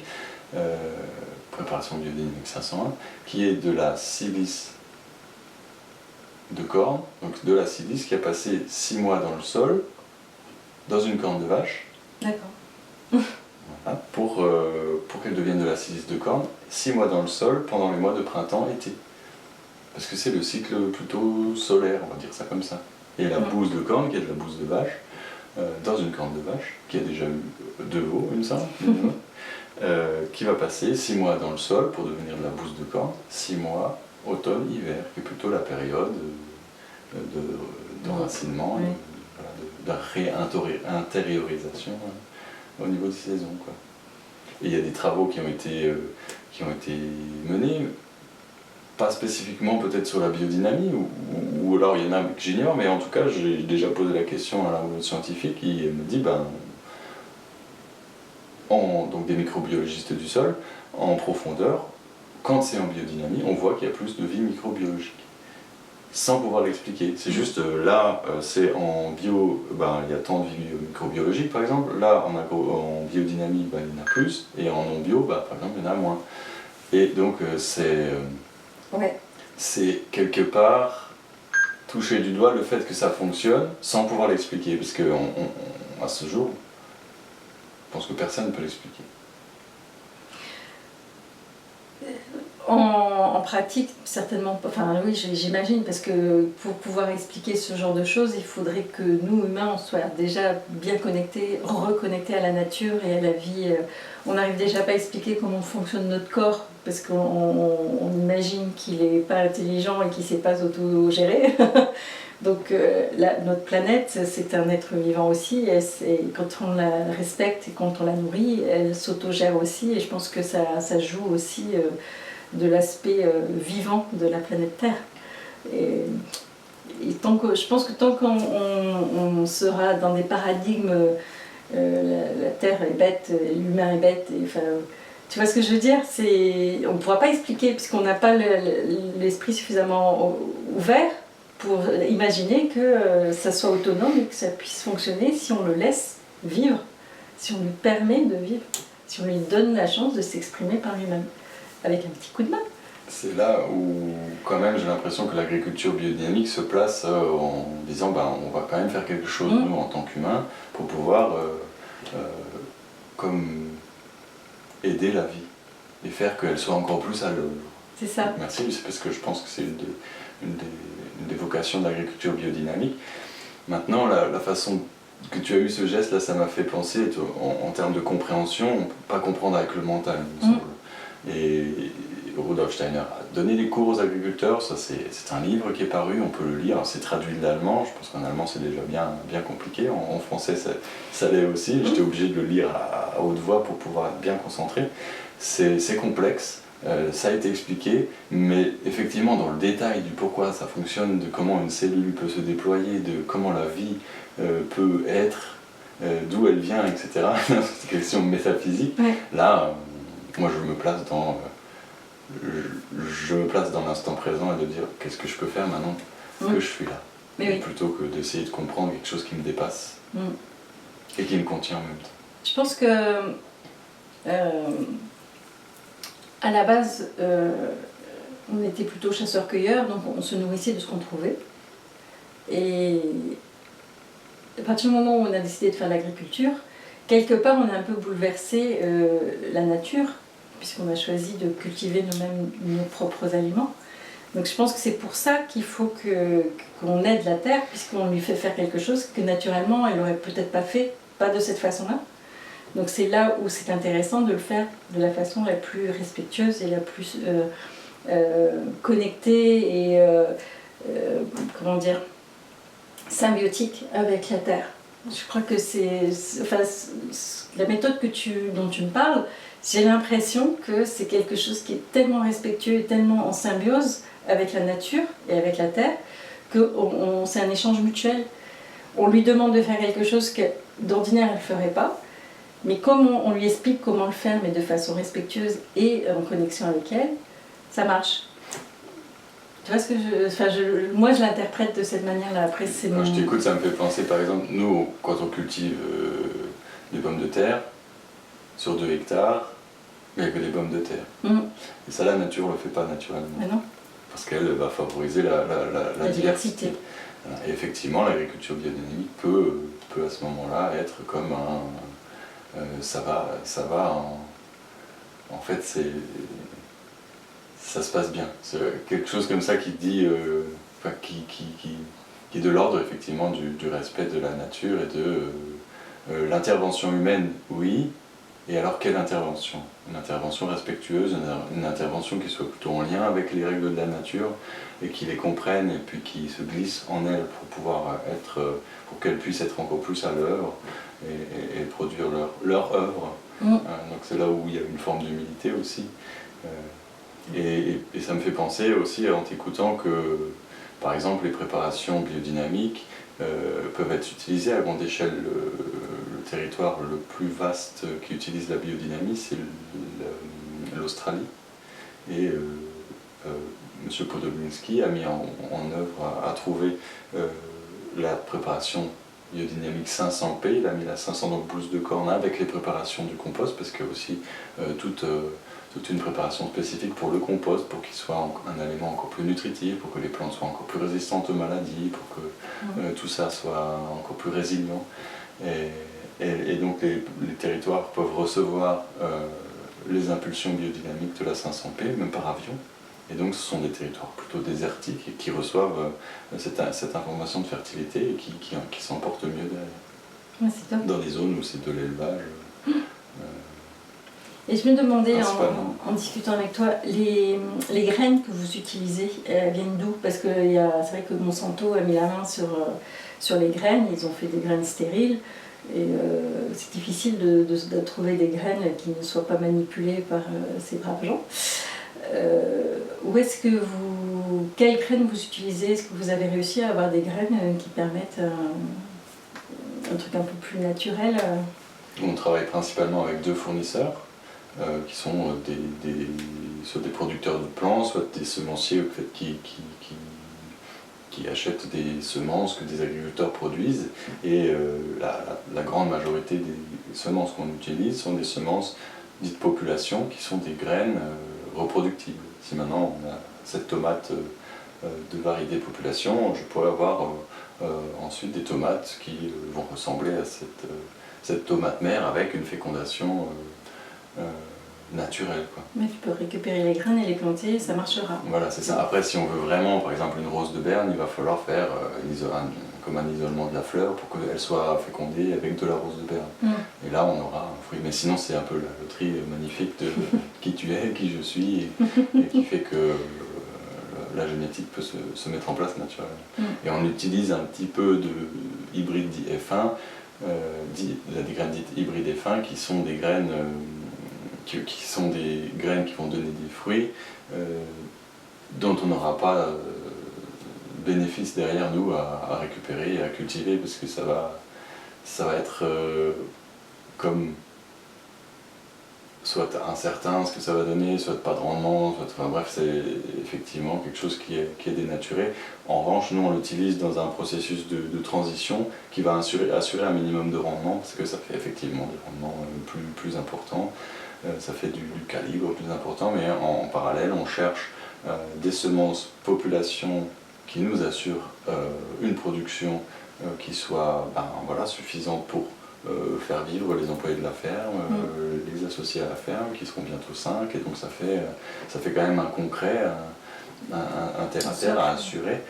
préparation biodynamique 501, qui est de la silice de corne, donc de la silice qui a passé 6 mois dans le sol, dans une corne de vache. D'accord. Voilà, pour qu'elle devienne de la silice de corne, 6 mois dans le sol pendant les mois de printemps-été. Parce que c'est le cycle plutôt solaire, on va dire ça comme ça. Et la bouse de corne, qui est de la bouse de vache, dans une corne de vache, qui a déjà eu 2 veaux, il me semble, qui va passer 6 mois dans le sol pour devenir de la bouse de corne, 6 mois automne-hiver, qui est plutôt la période d'enracinement, de réintériorisation au niveau des saisons, quoi. Et il y a des travaux qui ont été menés, pas spécifiquement peut-être sur la biodynamie, ou alors il y en a que j'ignore, mais en tout cas j'ai déjà posé la question à un scientifique qui me dit, donc des microbiologistes du sol, en profondeur, quand c'est en biodynamie, on voit qu'il y a plus de vie microbiologique. Sans pouvoir l'expliquer. C'est juste là, c'est en bio, il y a tant de vie microbiologique par exemple, là en biodynamie, il y en a plus, et en non-bio, par exemple, il y en a moins. Et donc c'est quelque part toucher du doigt le fait que ça fonctionne sans pouvoir l'expliquer, parce que à ce jour, je pense que personne ne peut l'expliquer. En pratique, certainement pas. Enfin, oui, j'imagine, parce que pour pouvoir expliquer ce genre de choses, il faudrait que nous, humains, on soit déjà bien connectés, reconnectés à la nature et à la vie. On n'arrive déjà pas à expliquer comment fonctionne notre corps, parce qu'on imagine qu'il n'est pas intelligent et qu'il ne sait pas autogérer. Donc notre planète, c'est un être vivant aussi, et quand on la respecte et quand on la nourrit, elle s'autogère aussi, et je pense que ça joue aussi de l'aspect vivant de la planète Terre. Et je pense que tant qu'on sera dans des paradigmes, la Terre est bête, l'humain est bête, tu vois ce que je veux dire? On ne pourra pas expliquer, puisqu'on n'a pas l'esprit suffisamment ouvert pour imaginer que ça soit autonome et que ça puisse fonctionner si on le laisse vivre, si on lui permet de vivre, si on lui donne la chance de s'exprimer par lui-même, avec un petit coup de main. C'est là où, quand même, j'ai l'impression que l'agriculture biodynamique se place en disant on va quand même faire quelque chose, nous, en tant qu'humains, pour pouvoir comme aider la vie et faire qu'elle soit encore plus à l'œuvre. C'est ça. Donc, merci, c'est parce que je pense que c'est une des vocations de l'agriculture biodynamique. Maintenant, la façon que tu as eu ce geste, là, ça m'a fait penser, en termes de compréhension, on ne peut pas comprendre avec le mental, il me semble. Et Rudolf Steiner a donné des cours aux agriculteurs, ça c'est un livre qui est paru, on peut le lire, c'est traduit de l'allemand, je pense qu'en allemand c'est déjà bien compliqué, en français ça l'est aussi, j'étais obligé de le lire à haute voix pour pouvoir être bien concentré. C'est complexe, Ça a été expliqué, mais effectivement dans le détail du pourquoi ça fonctionne, de comment une cellule peut se déployer, de comment la vie peut être, d'où elle vient, etc. C'est une question métaphysique. Ouais. Là, moi je me place dans l'instant présent et de dire qu'est-ce que je peux faire maintenant que je suis là. Oui. Plutôt que d'essayer de comprendre quelque chose qui me dépasse et qui me contient en même temps. Je pense que à la base, on était plutôt chasseurs-cueilleurs, donc on se nourrissait de ce qu'on trouvait. Et à partir du moment où on a décidé de faire l'agriculture, quelque part on a un peu bouleversé la nature, puisqu'on a choisi de cultiver nous-mêmes nos propres aliments. Donc je pense que c'est pour ça qu'il faut qu'on aide la terre, puisqu'on lui fait faire quelque chose que naturellement elle n'aurait peut-être pas fait, pas de cette façon-là. Donc c'est là où c'est intéressant de le faire de la façon la plus respectueuse et la plus connectée et comment dire, symbiotique avec la terre. Je crois que la méthode dont tu me parles, j'ai l'impression que c'est quelque chose qui est tellement respectueux et tellement en symbiose avec la nature et avec la terre que c'est un échange mutuel. On lui demande de faire quelque chose que d'ordinaire elle ne ferait pas, mais comme on lui explique comment le faire, mais de façon respectueuse et en connexion avec elle, ça marche. Tu vois ce que moi je l'interprète de cette manière-là. Après, Quand je t'écoute, ça me fait penser, par exemple, nous, quand on cultive des pommes de terre, sur 2 hectares, il n'y a que des pommes de terre. Et ça, la nature ne le fait pas naturellement. Ah non. Parce qu'elle va favoriser la diversité. Et effectivement, l'agriculture biodynamique peut à ce moment-là être comme ça va en fait, ça se passe bien. C'est quelque chose comme ça qui dit, qui est de l'ordre effectivement du respect de la nature et de l'intervention humaine, oui. Et alors quelle intervention? Une intervention respectueuse, une intervention qui soit plutôt en lien avec les règles de la nature et qui les comprenne et puis qui se glisse en elle pour qu'elles puissent être encore plus à l'œuvre et produire leur œuvre. Donc c'est là où il y a une forme d'humilité aussi. Et ça me fait penser aussi en t'écoutant que, par exemple, les préparations biodynamiques peuvent être utilisées à grande échelle. Le territoire le plus vaste qui utilise la biodynamie, c'est l'Australie. Et M. Podolski a mis en œuvre, a trouvé la préparation biodynamique 500P, il a mis la 500 donc pouces de corne avec les préparations du compost, parce qu'il y a aussi toute une préparation spécifique pour le compost, pour qu'il soit un aliment encore plus nutritif, pour que les plantes soient encore plus résistantes aux maladies, pour que tout ça soit encore plus résilient. Et donc les territoires peuvent recevoir les impulsions biodynamiques de la 500P, même par avion. Et donc ce sont des territoires plutôt désertiques et qui reçoivent cette information de fertilité et qui s'en portent mieux derrière. Dans des zones où c'est de l'élevage. Et je me demandais, en discutant avec toi, les graines que vous utilisez, elles viennent d'où? Parce que c'est vrai que Monsanto a mis la main sur les graines, ils ont fait des graines stériles. Et c'est difficile de trouver des graines qui ne soient pas manipulées par ces braves gens. Quelles graines vous utilisez? Est-ce que vous avez réussi à avoir des graines qui permettent un truc un peu plus naturel? On travaille principalement avec 2 fournisseurs qui sont soit des producteurs de plants, soit des semenciers en fait, qui achètent des semences que des agriculteurs produisent. Et la grande majorité des semences qu'on utilise sont des semences dites population, qui sont des graines reproductibles. Si maintenant on a cette tomate de variété population, je pourrais avoir ensuite des tomates qui vont ressembler à cette tomate mère avec une fécondation naturelle. Quoi. Mais tu peux récupérer les graines et les planter, ça marchera. Voilà, c'est ça. Après, si on veut vraiment, par exemple, une rose de Berne, il va falloir faire comme un isolement de la fleur pour qu'elle soit fécondée avec de la rose de Berne. Et là, on aura un fruit. Mais sinon, c'est un peu la loterie magnifique de qui tu es, qui je suis, et qui fait que la génétique peut se mettre en place naturellement. Et on utilise un petit peu de hybride F1, des graines dites hybrides F1, qui sont des graines qui sont des graines qui vont donner des fruits, dont on n'aura pas bénéfice derrière nous à récupérer et à cultiver, parce que ça va être comme soit incertain ce que ça va donner, soit pas de rendement, enfin bref, c'est effectivement quelque chose qui est dénaturé. En revanche, nous on l'utilise dans un processus de transition qui va assurer un minimum de rendement, parce que ça fait effectivement des rendements plus importants, ça fait du calibre plus important, mais en parallèle on cherche des semences population qui nous assurent une production qui soit suffisante pour faire vivre les employés de la ferme, les associés à la ferme, qui seront bientôt 5, et donc ça fait quand même un concret, un terre à terre à assurer.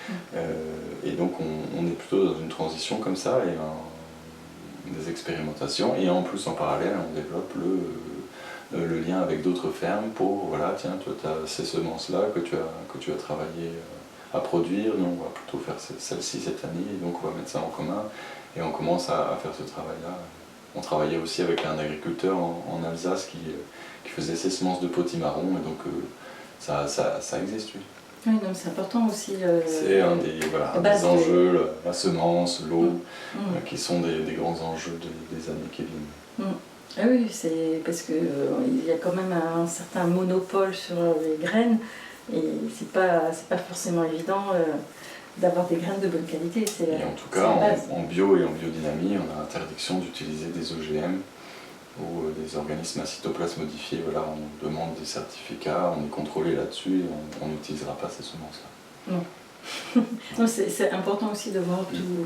Et donc on est plutôt dans une transition comme ça, et des expérimentations, et en plus en parallèle on développe le lien avec d'autres fermes pour, voilà, tiens, toi tu as ces semences-là que tu as travaillé à produire, nous on va plutôt faire celle-ci cette année, et donc on va mettre ça en commun. Et on commence à faire ce travail-là. On travaillait aussi avec un agriculteur en Alsace qui faisait ses semences de potimarron, et donc ça existe, oui. Oui, donc c'est important aussi. C'est un des enjeux, la semence, l'eau, qui sont des grands enjeux des années qui viennent. Ah oui, c'est parce qu'il y a quand même un certain monopole sur les graines, et c'est pas forcément évident d'avoir des graines de bonne qualité. Et en tout cas, en bio et en biodynamie, on a interdiction d'utiliser des OGM ou des organismes à cytoplasme modifiés. Voilà, on demande des certificats, on est contrôlé là-dessus, et on n'utilisera pas ces semences-là. Non. Non, c'est important aussi de voir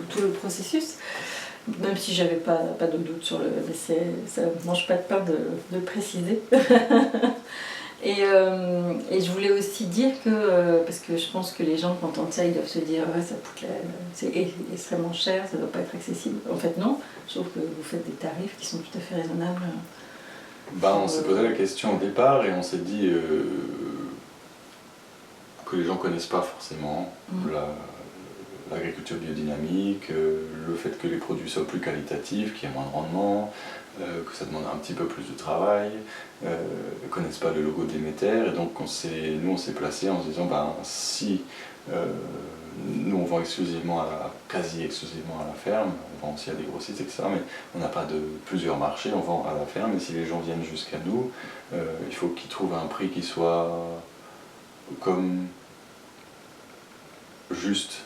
tout le processus, même si j'avais pas de doute sur le... Mais ça ne mange pas de pain de préciser. Et je voulais aussi dire que, parce que je pense que les gens qui entendent ça, ils doivent se dire ouais, ça coûte c'est extrêmement cher, ça ne doit pas être accessible. En fait non, je trouve que vous faites des tarifs qui sont tout à fait raisonnables. On s'est posé la question au départ et on s'est dit que les gens ne connaissent pas forcément l'agriculture biodynamique, le fait que les produits soient plus qualitatifs, qu'il y ait moins de rendement, que ça demande un petit peu plus de travail, ne connaissent pas le logo Déméter, et donc nous on s'est placé en se disant si nous on vend quasi exclusivement à la ferme, on vend aussi à des grossistes, etc., mais on n'a pas de plusieurs marchés, on vend à la ferme, et si les gens viennent jusqu'à nous, il faut qu'ils trouvent un prix qui soit comme juste.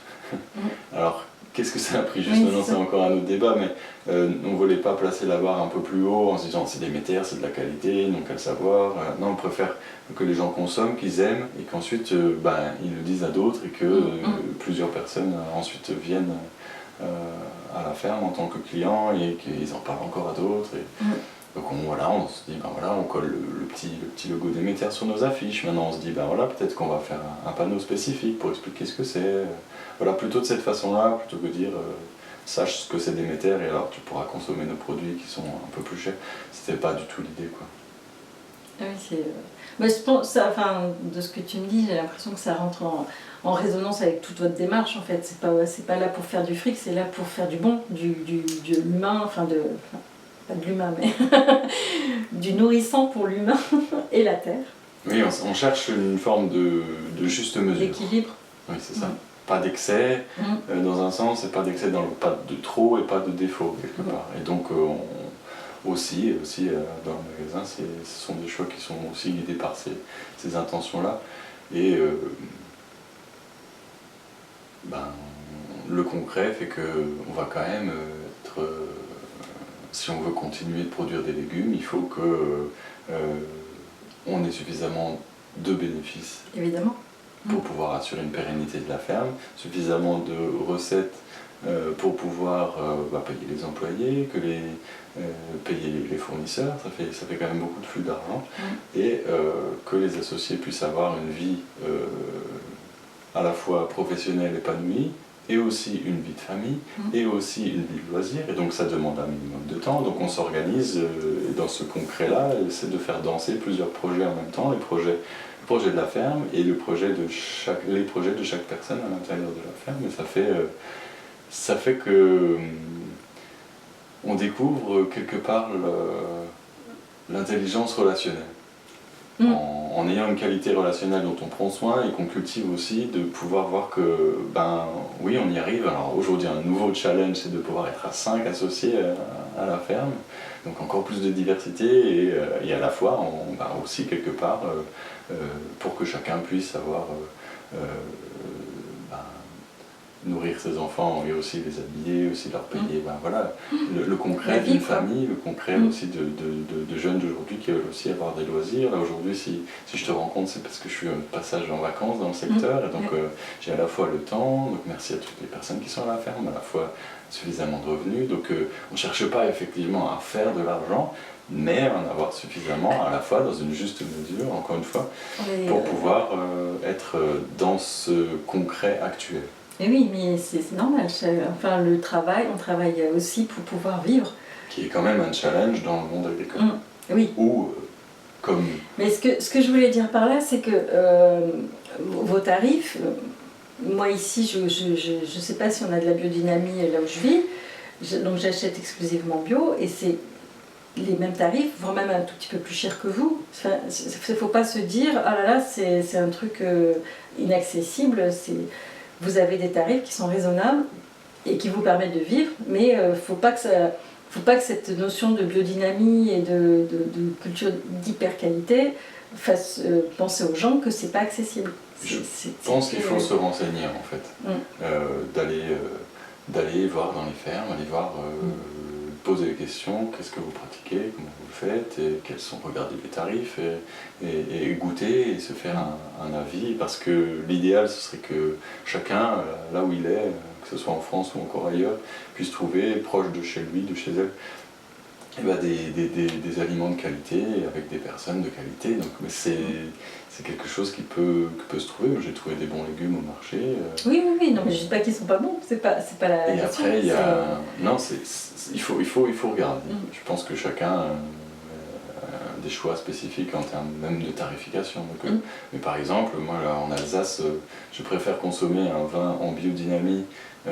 Alors, qu'est-ce que c'est un prix juste? Maintenant, c'est encore un autre débat, mais on ne voulait pas placer la barre un peu plus haut en se disant c'est Déméter, c'est de la qualité, donc à le savoir. Non, on préfère que les gens consomment, qu'ils aiment, et qu'ensuite ils le disent à d'autres, et que plusieurs personnes ensuite viennent à la ferme en tant que clients, et qu'ils en parlent encore à d'autres. Donc on se dit, on colle le petit logo Déméter sur nos affiches. Maintenant on se dit, peut-être qu'on va faire un panneau spécifique pour expliquer ce que c'est. Voilà, plutôt de cette façon-là, plutôt que de dire, sache ce que c'est Déméter, et alors tu pourras consommer nos produits qui sont un peu plus chers. C'était pas du tout l'idée, quoi. Ah oui, je pense, de ce que tu me dis, j'ai l'impression que ça rentre en résonance avec toute votre démarche, en fait. C'est pas là pour faire du fric, c'est là pour faire du bon, de l'humain, pas de l'humain, mais du nourrissant pour l'humain et la terre. Oui, on cherche une forme de juste mesure. D'équilibre. Oui, c'est ça. Pas d'excès, dans un sens, et pas d'excès pas de trop et pas de défaut, quelque part. Et donc, aussi dans le magasin, ce sont des choix qui sont aussi guidés par ces intentions-là. Et le concret fait qu'on va quand même être... si on veut continuer de produire des légumes, il faut qu'on ait suffisamment de bénéfices. Évidemment. Pour pouvoir assurer une pérennité de la ferme, suffisamment de recettes pour pouvoir payer les employés, payer les fournisseurs, ça fait quand même beaucoup de flux d'argent, et que les associés puissent avoir une vie à la fois professionnelle épanouie, et aussi une vie de famille, et aussi une vie de loisirs, et donc ça demande un minimum de temps, donc on s'organise dans ce concret-là, c'est de faire danser plusieurs projets en même temps, le projet de la ferme et les projets de chaque personne à l'intérieur de la ferme, et ça fait que on découvre quelque part l'intelligence relationnelle. En ayant une qualité relationnelle dont on prend soin et qu'on cultive aussi, de pouvoir voir que, ben oui, on y arrive. Alors aujourd'hui, un nouveau challenge, c'est de pouvoir être à 5 associés à la ferme, donc encore plus de diversité et à la fois aussi quelque part pour que chacun puisse avoir nourrir ses enfants et aussi les habiller, aussi leur payer, voilà, le concret d'une famille, le concret aussi de jeunes d'aujourd'hui qui veulent aussi avoir des loisirs. Là aujourd'hui, si je te rencontre, c'est parce que je suis en passage en vacances dans le secteur, et donc j'ai à la fois le temps, donc merci à toutes les personnes qui sont à la ferme, à la fois suffisamment de revenus, donc on ne cherche pas effectivement à faire de l'argent, mais à en avoir suffisamment à la fois dans une juste mesure, encore une fois, pour pouvoir être dans ce concret actuel. Mais oui, mais c'est normal. Enfin, le travail, on travaille aussi pour pouvoir vivre. Qui est quand même un challenge dans le monde agricole. Oui. Ou comme... Mais ce que je voulais dire par là, c'est que vos tarifs, moi ici, je ne sais pas si on a de la biodynamie là où je vis, donc j'achète exclusivement bio, et c'est les mêmes tarifs, voire même un tout petit peu plus cher que vous. Enfin, il ne faut pas se dire, ah là là, c'est un truc inaccessible, vous avez des tarifs qui sont raisonnables et qui vous permettent de vivre, mais il ne faut pas que cette notion de biodynamie et de culture d'hyper-qualité fasse penser aux gens que ce n'est pas accessible. Je pense qu'il faut se renseigner en fait, d'aller voir dans les fermes, aller voir, poser des questions, qu'est-ce que vous pratiquez, comment vous le faites, et quels sont, regarder les tarifs, et goûter et se faire un avis, parce que l'idéal ce serait que chacun, là où il est, que ce soit en France ou encore ailleurs, puisse trouver proche de chez lui, de chez elle, des aliments de qualité avec des personnes de qualité. Donc c'est quelque chose qui peut se trouver. J'ai trouvé des bons légumes au marché. Oui, non mais je dis pas qu'ils sont pas bons, c'est pas la et question. Après il y a... Non, il faut regarder. Je pense que chacun a des choix spécifiques en termes même de tarification. Donc, mais par exemple, moi là, en Alsace, je préfère consommer un vin en biodynamie,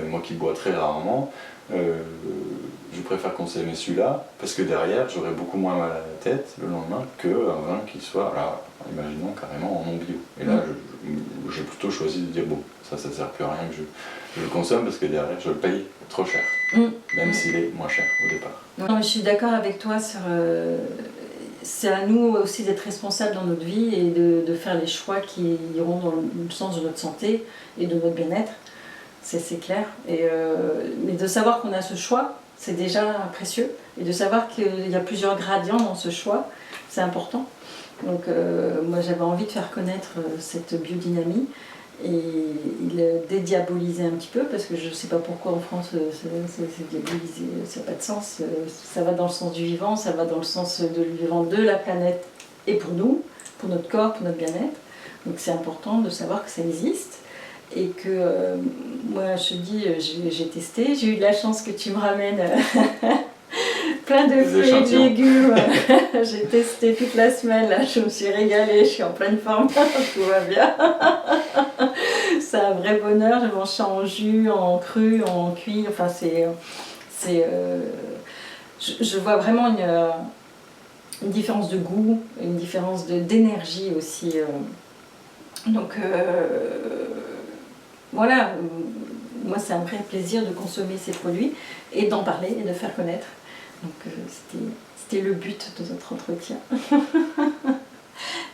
moi qui bois très rarement, je préfère consommer celui-là parce que derrière j'aurai beaucoup moins mal à la tête le lendemain qu'un vin qui soit, là, imaginons carrément en non-bio. Et là j'ai plutôt choisi de dire bon, ça sert plus à rien que je le consomme parce que derrière je le paye trop cher, même s'il est moins cher au départ. Non, mais je suis d'accord avec toi sur... c'est à nous aussi d'être responsables dans notre vie et de faire les choix qui iront dans le sens de notre santé et de notre bien-être. C'est clair. Mais de savoir qu'on a ce choix, c'est déjà précieux. Et de savoir qu'il y a plusieurs gradients dans ce choix, c'est important. Donc moi j'avais envie de faire connaître cette biodynamie et le dédiaboliser un petit peu, parce que je ne sais pas pourquoi en France c'est diabolisé, ça n'a pas de sens. Ça va dans le sens du vivant, ça va dans le sens de vivant de la planète et pour nous, pour notre corps, pour notre bien-être. Donc c'est important de savoir que ça existe. Et que moi je te dis, j'ai testé, j'ai eu de la chance que tu me ramènes plein de fruits et de légumes. J'ai testé toute la semaine, là, je me suis régalée, je suis en pleine forme, tout va bien. C'est un vrai bonheur, je mange ça en jus, en cru, en cuit, enfin je vois vraiment une différence de goût, une différence d'énergie aussi. Donc voilà, moi c'est un vrai plaisir de consommer ces produits et d'en parler et de faire connaître. Donc c'était le but de notre entretien.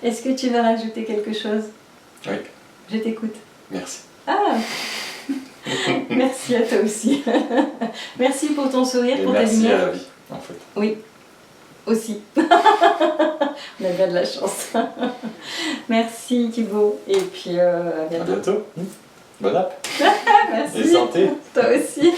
Est-ce que tu veux rajouter quelque chose? Oui. Je t'écoute. Merci. Ah. Merci à toi aussi. Merci pour ton sourire, pour ta lumière. Merci à la vie, en fait. Oui, aussi. On a bien de la chance. Merci Thibaut, et puis à bientôt. À bientôt. Bon app. Merci. Et santé. Toi aussi.